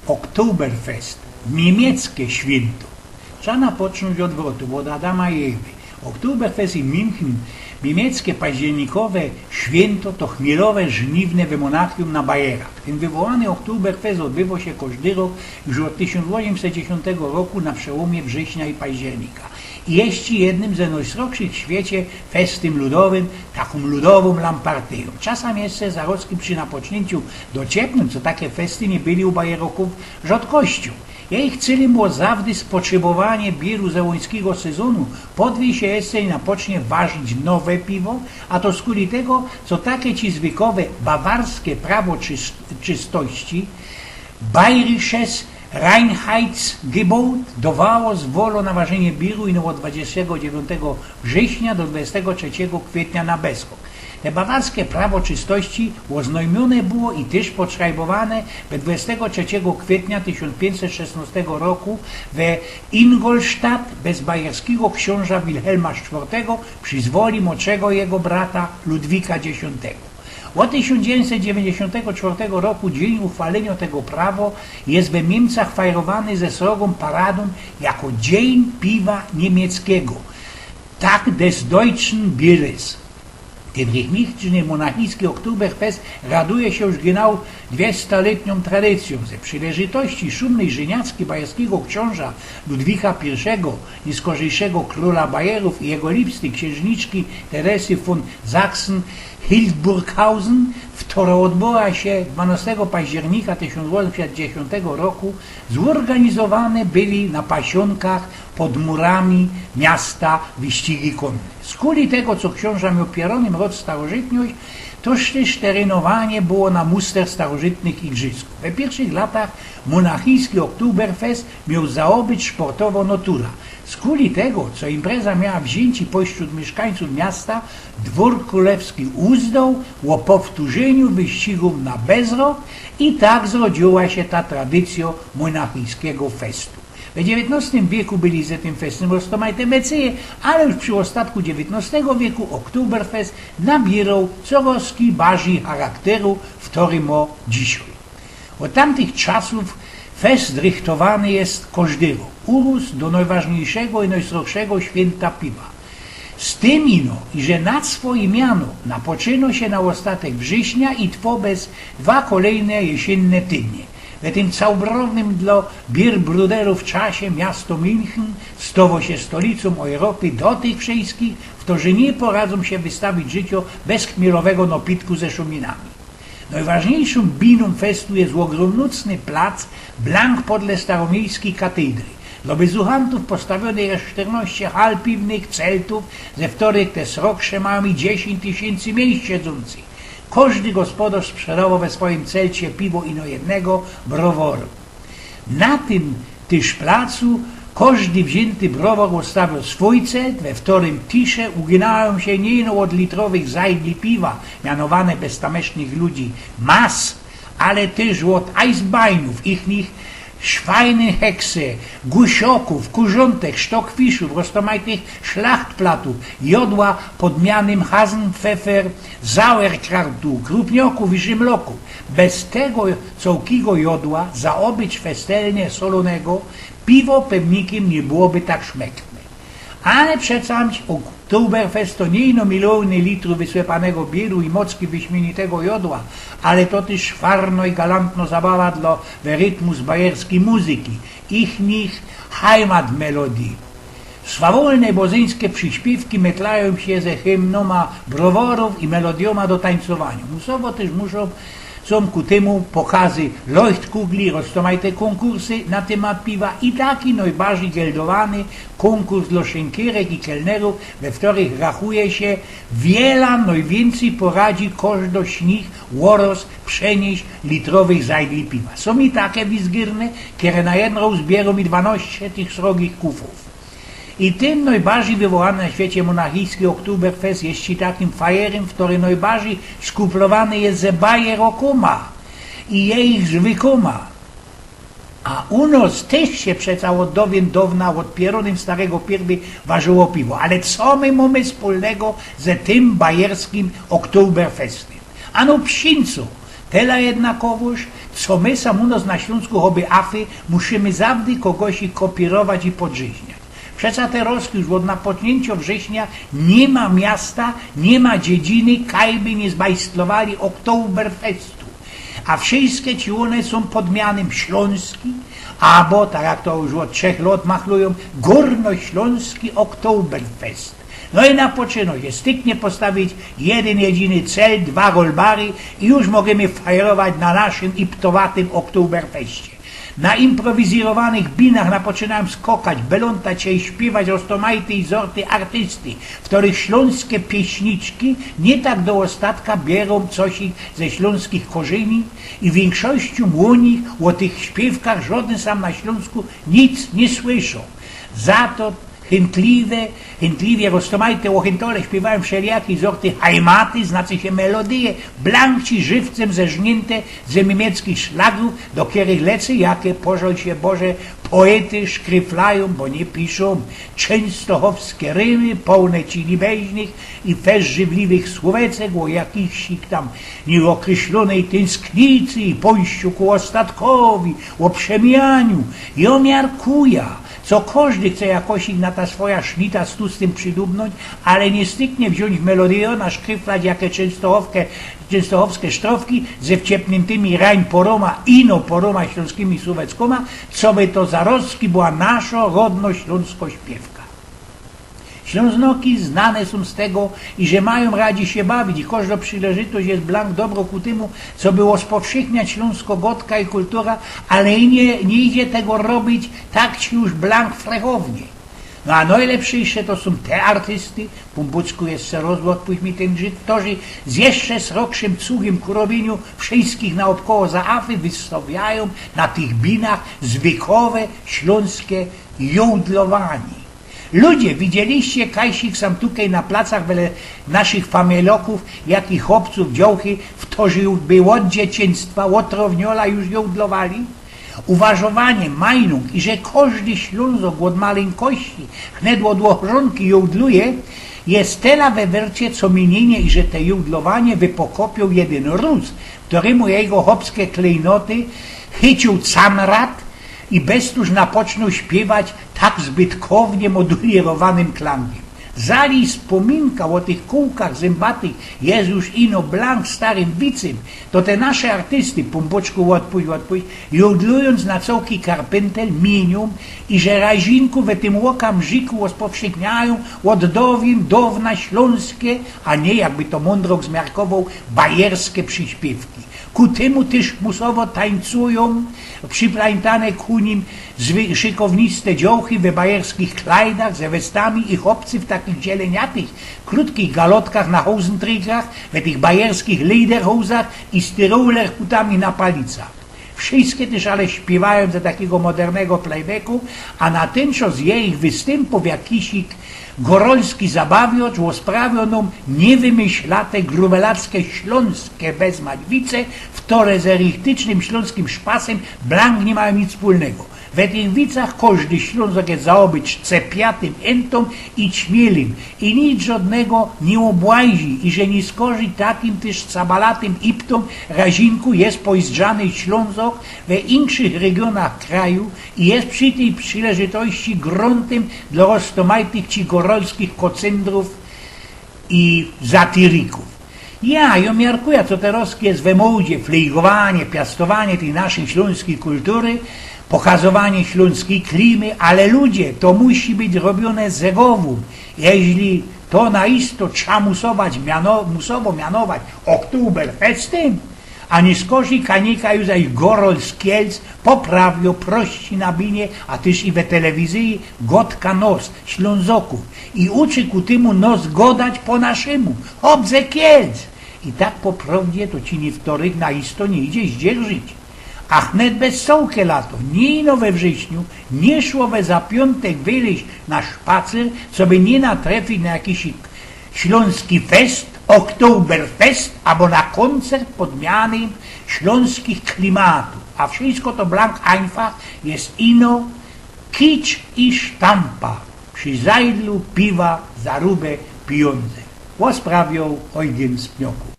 Oktoberfest, niemieckie święto. Trzeba począć odwrotu, od Adama i Ewy. Oktoberfest i München, niemieckie październikowe święto to chmielowe żniwne w Monachium na Bajerach. Ten wywołany Oktoberfest odbywał się każdy rok już od 1810 roku na przełomie września i października. I jest jednym z najsroczych w świecie festem ludowym, taką ludową lampartyją. Czasem jeszcze Zarocki przy napocznięciu dociepnął, co takie festy nie byli u Bajeroków rzadkością. Ich celem było zawsze spotrzebowanie biru zełońskiego sezonu, podwieźć się jeszcze i napocznie ważyć nowe piwo, a to skuli tego, co takie ci zwykłe bawarskie prawo czystości, bayerisches Reinheitsgebot dawało zwolę na ważenie biru i od 29 września do 23 kwietnia na bezkok. Te bawarskie prawo czystości oznajmione było i też podszrajbowane 23 kwietnia 1516 roku w Ingolstadt bez bajerskiego książa Wilhelma IV przy zwoli młodszego jego brata Ludwika X. Od 1994 roku dzień uchwalenia tego prawa jest w Niemcach fajrowany ze srogą paradą jako Dzień Piwa Niemieckiego, Tag des Deutschen Bieres. Ten rychmiczny monachijski Oktoberfest raduje się już genau 200-letnią tradycją. Ze przynależności szumnej żeniacki bajerskiego książa Ludwika I, niskorzejszego króla Bajerów i jego lipskiej księżniczki Teresy von Sachsen-Hildburghausen, która odbyła się 12 października 1810 roku, zorganizowane byli na pasionkach pod murami miasta wyścigi konne. Z kuli tego, co książa miał pieronym rod starożytność, toż też terenowanie było na muster starożytnych igrzysk. We pierwszych latach monachijski Oktoberfest miał zaobyć sportowo natura. Z kuli tego, co impreza miała wziąć pośród mieszkańców miasta, dwór królewski uznał o powtórzeniu wyścigów na bezrok i tak zrodziła się ta tradycja monachijskiego festu. W XIX wieku byli z tym festem roztomajte becyje, ale już przy ostatku XIX wieku Oktoberfest nabierał coraz bardziej charakteru, w którym ma dzisiaj. Od tamtych czasów fest rychtowany jest każdego. Urósł do najważniejszego i najsroczego święta piwa. Z tym ino, że nad swoje miano napoczyno się na ostatek września i trwa bez dwa kolejne jesienne tydnie. W tym całbrownym dla bierbruderów czasie miasto München stało się stolicą Europy do tych wszystkich, którzy nie poradzą się wystawić życia bez chmielowego napitku ze szuminami. Najważniejszą biną festu jest ogromnocny plac Blank podle staromiejskiej katedry. Dla bezuchantów postawiono jest 14 hal piwnych, celtów, ze których te sroksze mają i 10 000 miejsc siedzących. Każdy gospodarz sprzedawał we swoim celcie piwo ino jednego browaru. Na tym też placu każdy wzięty browar ustawiał swój celt, we którym tisze uginają się nie ino od litrowych zajdli piwa, mianowane bez tamesznych ludzi mas, ale też od eisbeinów, ichnych Schweinehexe, gusioków, kurzątek, sztokwiszów, roztomajtych szlachtplatów, jodła podmianym hasenpfeffer, sauerkrautu, krupnioków i żymloków. Bez tego całkiego jodła zaobyć festelnie solonego piwo pewnikiem nie byłoby tak szmekne. Ale przecam Oktoberfest to nie ino miliony litrów wysłepanego bieru i mocki wyśmienitego jodła, ale to też farno i galantno zabawa dla rytmu z bajerskiej muzyki, ichnych heimatmelodii. Swawolne bozyńskie przyśpiewki metlają się ze hymnoma browarów i melodioma do tańcowania. Musowo też muszą są ku temu pokazy leuchtkugli, roztomajte konkursy na temat piwa i taki najbardziej geldowany konkurs dla szenkierek i kelnerów, we których rachuje się wiele najwięcej poradzi każdy z nich łoros przenieść litrowych zajdli piwa. Są i takie wizgirne, które na jedną zbierą i 12 tych srogich kufrów. I tym najbardziej wywołany na świecie monachijski Oktoberfest jest takim fajerem, który najbardziej skuplowany jest ze bajerokuma i jej zwykuma. A u nas też się przeca od dawien dawna, od pieronym starego pierwy ważyło piwo. Ale co my mamy wspólnego ze tym bajerskim Oktoberfestem? Ano psińcu. Tela jednakowoż, co my sam u nas na Śląsku hobby afy, musimy zawdy kogoś kopierować i podżyźniać. Przeca teraz już od napocznięcia września nie ma miasta, nie ma dziedziny, kajby nie zbajstlowali Oktoberfestu. A wszystkie ci one są pod mianem Śląski, albo, tak jak to już od 3 lat machlują, Górnośląski Oktoberfest. No i na poczynek jest styknie postawić jeden jedyny cel, 2 golbary i już możemy fajerować na naszym iptowatym Oktoberfeście. Na improwizowanych binach napoczynałem skokać, belontać i śpiewać roztomajte i zorty artysty, w których śląskie pieśniczki nie tak do ostatka bierą coś ze śląskich korzeni i większością młodych o tych śpiewkach żaden sam na Śląsku nic nie słyszą. Za to chętliwie roztomajte ochętole śpiewają wszelijakie sorty hajmaty, znaczy się melodie, blanci żywcem zeżnięte ze niemieckich szlagów, do których lecę, jakie pożal się Boże poety szkryflają, bo nie piszą, częstochowskie rymy, pełne cilibeźnych i fez żywliwych słówecek o jakichś tam nieokreślonej tęsknicy i pójściu ku ostatkowi, o przemianiu i o miarkuja. Co każdy chce jakoś na ta swoja sznita z tym przydubnąć, ale nie styknie wziąć melodię, na szkryflać jakie częstochowskie sztrofki ze wciepniętymi rań poroma, ino poroma śląskimi słoweckoma, co by to za rozki była nasza rodno-śląsko śpiewka. Śląznoki znane są z tego, i że mają radzi się bawić i każda przyleżytość jest blank dobro ku temu, co było spowszechniać śląsko-gotka i kultura, ale nie idzie tego robić tak ci już blank frechownie. No a najlepsze to są te artysty, Pumbucku jest se rozwód, pójdź mi ten Żyd, którzy z jeszcze srokszym cugiem ku robieniu wszystkich naokoło za afy wystawiają na tych binach zwykłe śląskie jołdlowanie. Ludzie, widzieliście kajsik sam tutaj na placach byle naszych famieloków, jak i chłopców, dziołchy, w którzy by od dzieciństwa, od rowniola już jołdlowali? Uważowanie, majnung i że każdy Ślązok od maleńkości, wnet od łochronki jołdluje, jest tela we wercie co mienienie i że te jołdlowanie wypokopił jeden Rus, któremu jego chłopskie klejnoty chycił camrat i beztuż napoczną śpiewać tak zbytkownie modulerowanym klangiem. Zali wspominka o tych kółkach zębatych jest już ino blank starym wicem, to te nasze artysty, Pumboczku odpuść, jodlując na całki karpentel, mienią i że razinku we tym łokam żyku rozpowszechniają od dawna śląskie, a nie jakby to mądrok zmiarkował, bajerskie przyśpiewki. Ku temu też musowo tańcują przyplątane ku nim szykowniste dziołchy we bajerskich klajdach ze westami i chłopcy w takich zieleniatych, krótkich galotkach na hosenträgach, we tych bajerskich lederhosach i z tyroler kutami na palicach. Wszystkie też ale śpiewają za takiego modernego playbacku, a na ten czas ich występów jakisik gorolski zabawiacz osprawił nam niewymyślate grubelackie śląskie bezmadwice, w które z eryktycznym śląskim szpasem blank nie mają nic wspólnego. W tych wicach każdy Ślązok jest zaobyć cepiatym entą i ćmielym i nic żadnego nie obłazi i że nie skorzy takim też cabalatym iptom razinku jest pojeżdżany Ślązok we innych regionach kraju i jest przy tej przyleżytości gruntem dla roztomajtych ci gorolskich kocendrów i satyryków. Ja miarkuję, co teraz jest we modzie, flejgowanie, piastowanie tej naszej śląskiej kultury, pokazywanie śląskiej klimy, ale ludzie, to musi być robione z egową. Jeśli to naisto trzeba musowo mianować Oktoberfestem, a nie skorzy kanika już zaś gorol z Kielc poprawią prości na binie, a też i we telewizji gotka nos Ślązoków i uczy ku temu nos godać po naszemu, obze Kielc. I tak po prawdzie to ci niektórych naisto nie idzie zdzierżyć. A wnet bez całkie lato, nie ino we wrześniu, nie szło we za piątek wyjść na szpacer, co by nie natrafić na jakiś śląski fest, Oktoberfest, albo na koncert podmiany śląskich klimatów. A wszystko to blank einfach jest ino kicz i sztampa. Przy zajdlu piwa za rubę pieniądze. Osprawiał Eugen z Pnioku.